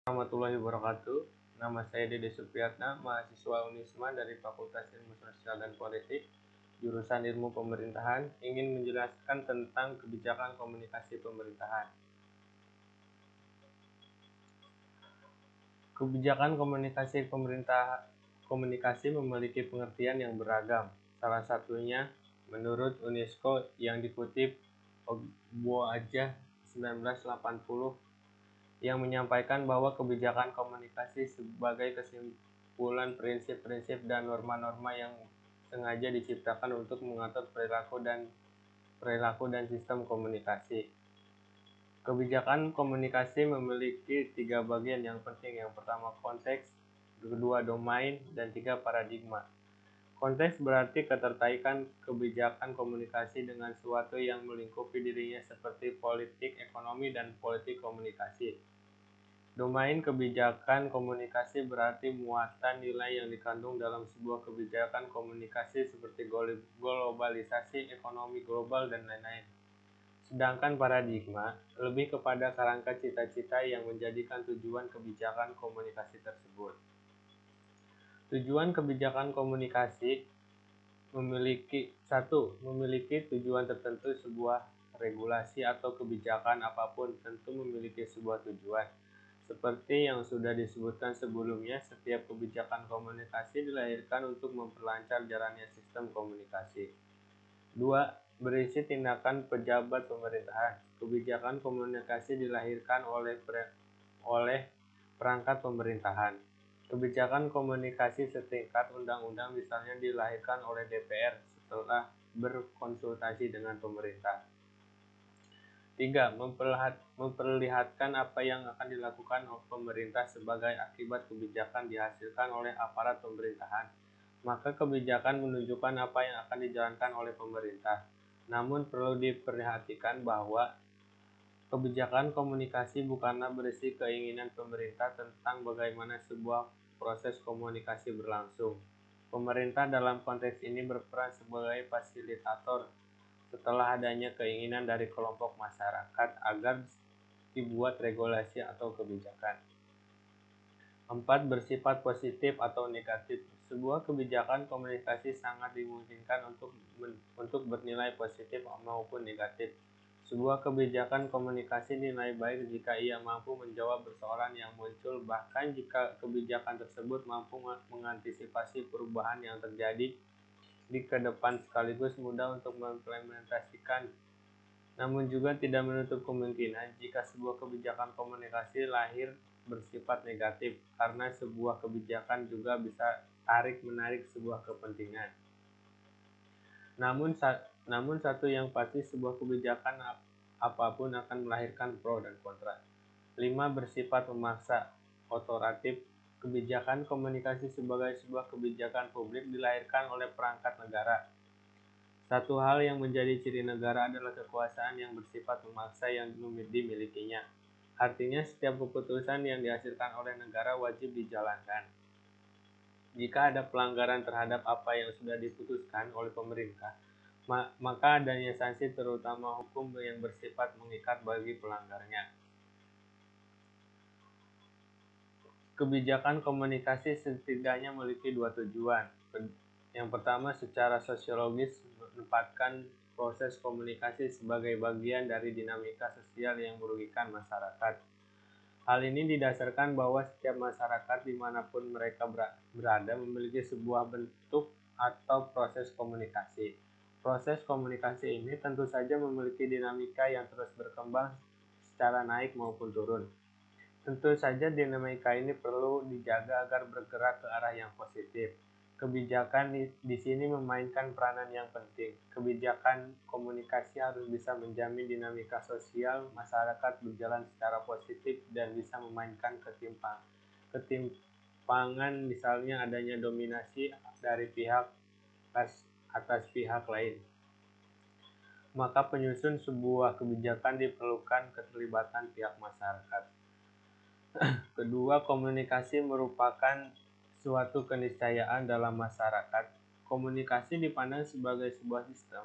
Warahmatullahi wabarakatuh. Nama saya Dede Supriyatna, mahasiswa Unisma dari Fakultas Ilmu Sosial dan Politik, jurusan Ilmu Pemerintahan, ingin menjelaskan tentang kebijakan komunikasi pemerintahan. Kebijakan komunikasi memiliki pengertian yang beragam. Salah satunya menurut UNESCO yang dikutip Ogbuaja 1980 yang menyampaikan bahwa kebijakan komunikasi sebagai kesimpulan prinsip-prinsip dan norma-norma yang sengaja diciptakan untuk mengatur perilaku dan sistem komunikasi. Kebijakan komunikasi memiliki 3 bagian yang penting. Yang pertama konteks, kedua domain, dan 3 paradigma. Konteks berarti keterkaitan kebijakan komunikasi dengan suatu yang melingkupi dirinya seperti politik, ekonomi, dan politik komunikasi. Domain kebijakan komunikasi berarti muatan nilai yang dikandung dalam sebuah kebijakan komunikasi seperti globalisasi, ekonomi global, dan lain-lain. Sedangkan paradigma lebih kepada kerangka cita-cita yang menjadikan tujuan kebijakan komunikasi tersebut. Tujuan kebijakan komunikasi memiliki tujuan tertentu. Sebuah regulasi atau kebijakan apapun tentu memiliki sebuah tujuan. Seperti yang sudah disebutkan sebelumnya, setiap kebijakan komunikasi dilahirkan untuk memperlancar jalannya sistem komunikasi. 2. Berisi tindakan pejabat pemerintahan. Kebijakan komunikasi dilahirkan oleh perangkat pemerintahan. Kebijakan komunikasi setingkat undang-undang misalnya dilahirkan oleh DPR setelah berkonsultasi dengan pemerintah. 3. Memperlihatkan apa yang akan dilakukan oleh pemerintah sebagai akibat kebijakan dihasilkan oleh aparat pemerintahan. Maka kebijakan menunjukkan apa yang akan dijalankan oleh pemerintah. Namun perlu diperhatikan bahwa kebijakan komunikasi bukanlah berisi keinginan pemerintah tentang bagaimana sebuah proses komunikasi berlangsung. Pemerintah dalam konteks ini berperan sebagai fasilitator setelah adanya keinginan dari kelompok masyarakat agar dibuat regulasi atau kebijakan. 4. Bersifat positif atau negatif. Sebuah kebijakan komunikasi sangat dimungkinkan untuk bernilai positif maupun negatif. Sebuah kebijakan komunikasi dinilai baik jika ia mampu menjawab persoalan yang muncul, bahkan jika kebijakan tersebut mampu mengantisipasi perubahan yang terjadi di ke depan sekaligus mudah untuk mengimplementasikan. Namun juga tidak menutup kemungkinan jika sebuah kebijakan komunikasi lahir bersifat negatif, karena sebuah kebijakan juga bisa tarik-menarik sebuah kepentingan. Namun satu yang pasti, sebuah kebijakan apapun akan melahirkan pro dan kontra. 5. Bersifat memaksa, otoratif. Kebijakan komunikasi sebagai sebuah kebijakan publik dilahirkan oleh perangkat negara. Satu hal yang menjadi ciri negara adalah kekuasaan yang bersifat memaksa yang dimilikinya. Artinya setiap keputusan yang dihasilkan oleh negara wajib dijalankan. Jika ada pelanggaran terhadap apa yang sudah diputuskan oleh pemerintah, maka adanya sanksi, terutama hukum yang bersifat mengikat bagi pelanggarnya. Kebijakan komunikasi setidaknya memiliki 2 tujuan. Yang pertama, secara sosiologis, menempatkan proses komunikasi sebagai bagian dari dinamika sosial yang merugikan masyarakat. Hal ini didasarkan bahwa setiap masyarakat dimanapun mereka berada memiliki sebuah bentuk atau proses komunikasi. Proses komunikasi ini tentu saja memiliki dinamika yang terus berkembang secara naik maupun turun. Tentu saja dinamika ini perlu dijaga agar bergerak ke arah yang positif. Kebijakan di sini memainkan peranan yang penting. Kebijakan komunikasi harus bisa menjamin dinamika sosial masyarakat berjalan secara positif dan bisa memainkan ketimpangan, misalnya adanya dominasi dari pihak atas pihak lain. Maka penyusun sebuah kebijakan diperlukan keterlibatan pihak masyarakat. Kedua, komunikasi merupakan suatu keniscayaan dalam masyarakat. Komunikasi dipandang sebagai sebuah sistem,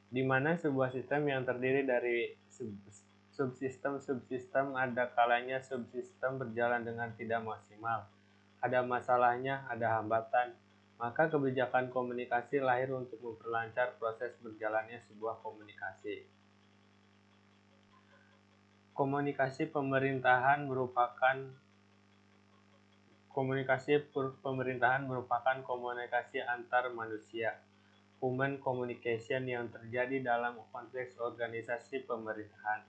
di mana sebuah sistem yang terdiri dari subsistem ada kalanya subsistem berjalan dengan tidak maksimal. Ada masalahnya, ada hambatan. Maka kebijakan komunikasi lahir untuk memperlancar proses berjalannya sebuah komunikasi. Komunikasi pemerintahan merupakan komunikasi antar manusia, human communication yang terjadi dalam konteks organisasi pemerintahan.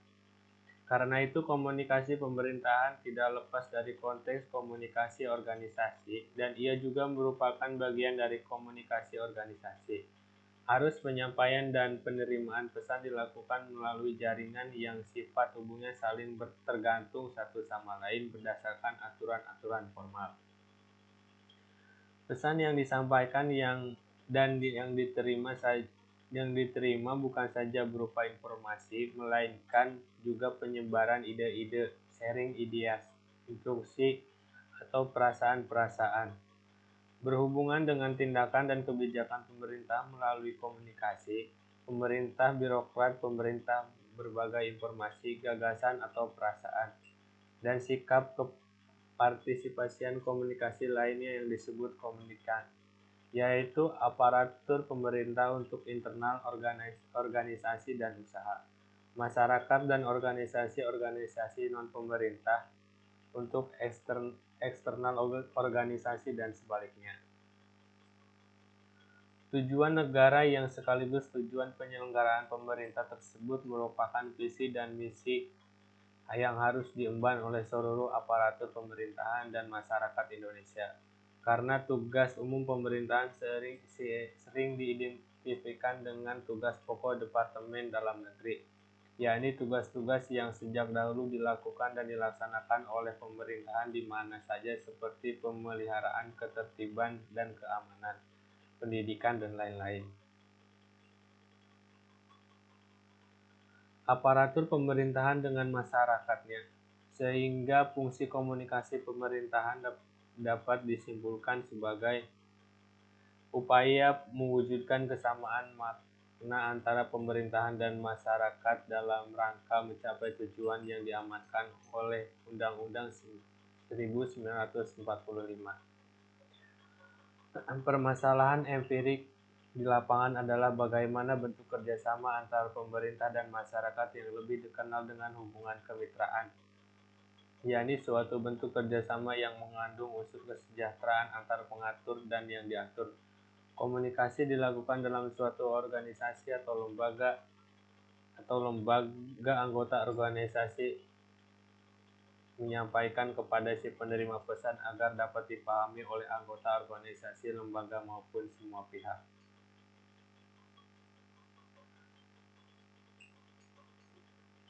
Karena itu, komunikasi pemerintahan tidak lepas dari konteks komunikasi organisasi, dan ia juga merupakan bagian dari komunikasi organisasi. Arus penyampaian dan penerimaan pesan dilakukan melalui jaringan yang sifat hubungannya saling tergantung satu sama lain berdasarkan aturan-aturan formal. Pesan yang disampaikan yang diterima bukan saja berupa informasi, melainkan juga penyebaran ide-ide, sharing ideas, instruksi, atau perasaan-perasaan. Berhubungan dengan tindakan dan kebijakan pemerintah melalui komunikasi, pemerintah, birokrat, pemerintah, berbagai informasi, gagasan, atau perasaan, dan sikap kepartisipasian komunikasi lainnya yang disebut komunikan, yaitu aparatur pemerintah untuk internal organisasi dan usaha, masyarakat dan organisasi-organisasi non-pemerintah untuk eksternal organisasi dan sebaliknya. Tujuan negara yang sekaligus tujuan penyelenggaraan pemerintah tersebut merupakan visi dan misi yang harus diemban oleh seluruh aparatur pemerintahan dan masyarakat Indonesia. Karena tugas umum pemerintahan sering diidentifikan dengan tugas pokok Departemen Dalam Negeri, yakni tugas-tugas yang sejak dahulu dilakukan dan dilaksanakan oleh pemerintahan di mana saja seperti pemeliharaan ketertiban dan keamanan, pendidikan, dan lain-lain. Aparatur pemerintahan dengan masyarakatnya, sehingga fungsi komunikasi pemerintahan dapat disimpulkan sebagai upaya mewujudkan kesamaan makna antara pemerintahan dan masyarakat dalam rangka mencapai tujuan yang diamankan oleh Undang-Undang 1945. Permasalahan empirik di lapangan adalah bagaimana bentuk kerjasama antara pemerintah dan masyarakat yang lebih dikenal dengan hubungan kemitraan, yakni suatu bentuk kerjasama yang mengandung unsur kesejahteraan antar pengatur dan yang diatur. Komunikasi dilakukan dalam suatu organisasi atau lembaga anggota organisasi menyampaikan kepada si penerima pesan agar dapat dipahami oleh anggota organisasi, lembaga, maupun semua pihak.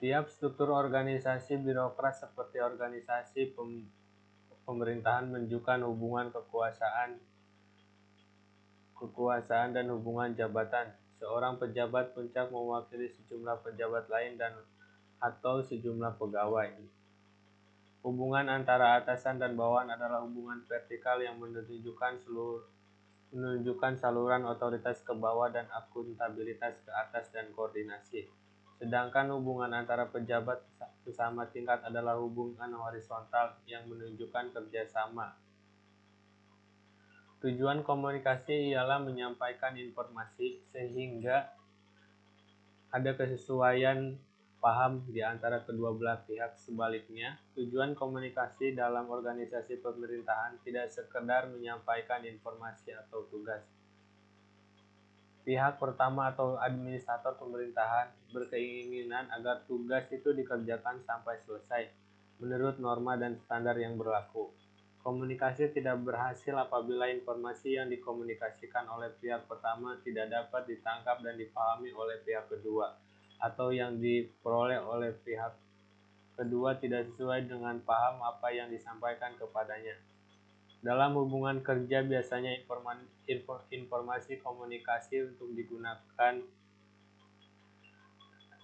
Tiap struktur organisasi birokrat seperti organisasi pemerintahan menunjukkan hubungan kekuasaan dan hubungan jabatan. Seorang pejabat puncak mewakili sejumlah pejabat lain dan atau sejumlah pegawai. Hubungan antara atasan dan bawahan adalah hubungan vertikal yang menunjukkan saluran otoritas ke bawah dan akuntabilitas ke atas dan koordinasi. Sedangkan hubungan antara pejabat sesama tingkat adalah hubungan horizontal yang menunjukkan kerjasama. Tujuan komunikasi ialah menyampaikan informasi sehingga ada kesesuaian paham di antara kedua belah pihak. Sebaliknya, tujuan komunikasi dalam organisasi pemerintahan tidak sekedar menyampaikan informasi atau tugas. Pihak pertama atau administrator pemerintahan berkeinginan agar tugas itu dikerjakan sampai selesai menurut norma dan standar yang berlaku. Komunikasi tidak berhasil apabila informasi yang dikomunikasikan oleh pihak pertama tidak dapat ditangkap dan dipahami oleh pihak kedua, atau yang diperoleh oleh pihak kedua tidak sesuai dengan paham apa yang disampaikan kepadanya. Dalam hubungan kerja biasanya informasi komunikasi untuk digunakan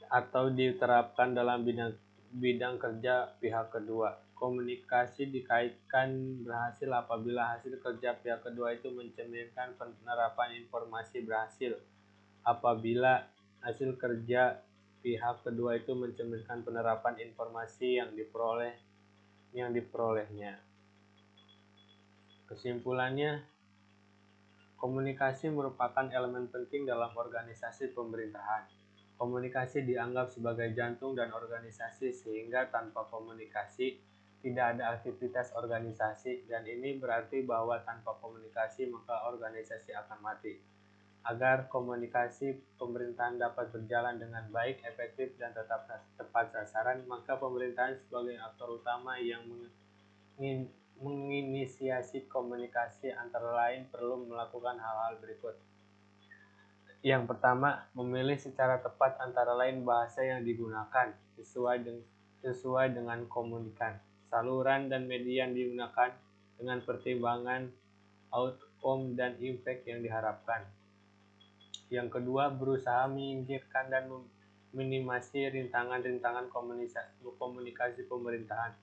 atau diterapkan dalam bidang kerja pihak kedua. Komunikasi dikaitkan berhasil apabila hasil kerja pihak kedua itu mencerminkan penerapan informasi berhasil. Apabila hasil kerja pihak kedua itu mencerminkan penerapan informasi yang diperolehnya. Kesimpulannya, komunikasi merupakan elemen penting dalam organisasi pemerintahan. Komunikasi dianggap sebagai jantung dan organisasi, sehingga tanpa komunikasi tidak ada aktivitas organisasi, dan ini berarti bahwa tanpa komunikasi maka organisasi akan mati. Agar komunikasi pemerintahan dapat berjalan dengan baik, efektif, dan tetap tepat sasaran, maka pemerintahan sebagai aktor utama yang menginisiasi komunikasi antara lain perlu melakukan hal-hal berikut. Yang pertama, memilih secara tepat antara lain bahasa yang digunakan sesuai dengan komunikan, saluran dan media yang digunakan dengan pertimbangan outcome dan impact yang diharapkan. Yang kedua, berusaha menyingkirkan dan meminimasi rintangan-rintangan komunikasi pemerintahan.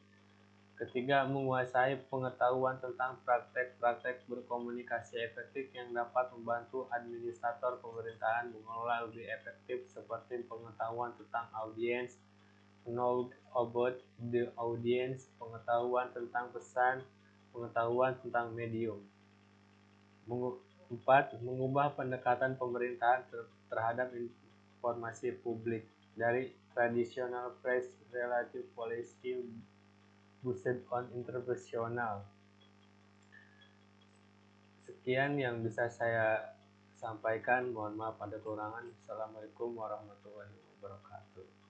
Ketiga, menguasai pengetahuan tentang praktek-praktek berkomunikasi efektif yang dapat membantu administrator pemerintahan mengelola lebih efektif, seperti pengetahuan tentang audiens, knowledge about the audience, pengetahuan tentang pesan, pengetahuan tentang medium. 4. Mengubah pendekatan pemerintahan terhadap informasi publik dari traditional press relative policy based on interpersonal. Sekian yang bisa saya sampaikan. Mohon maaf ada kekurangan. Assalamualaikum warahmatullahi wabarakatuh.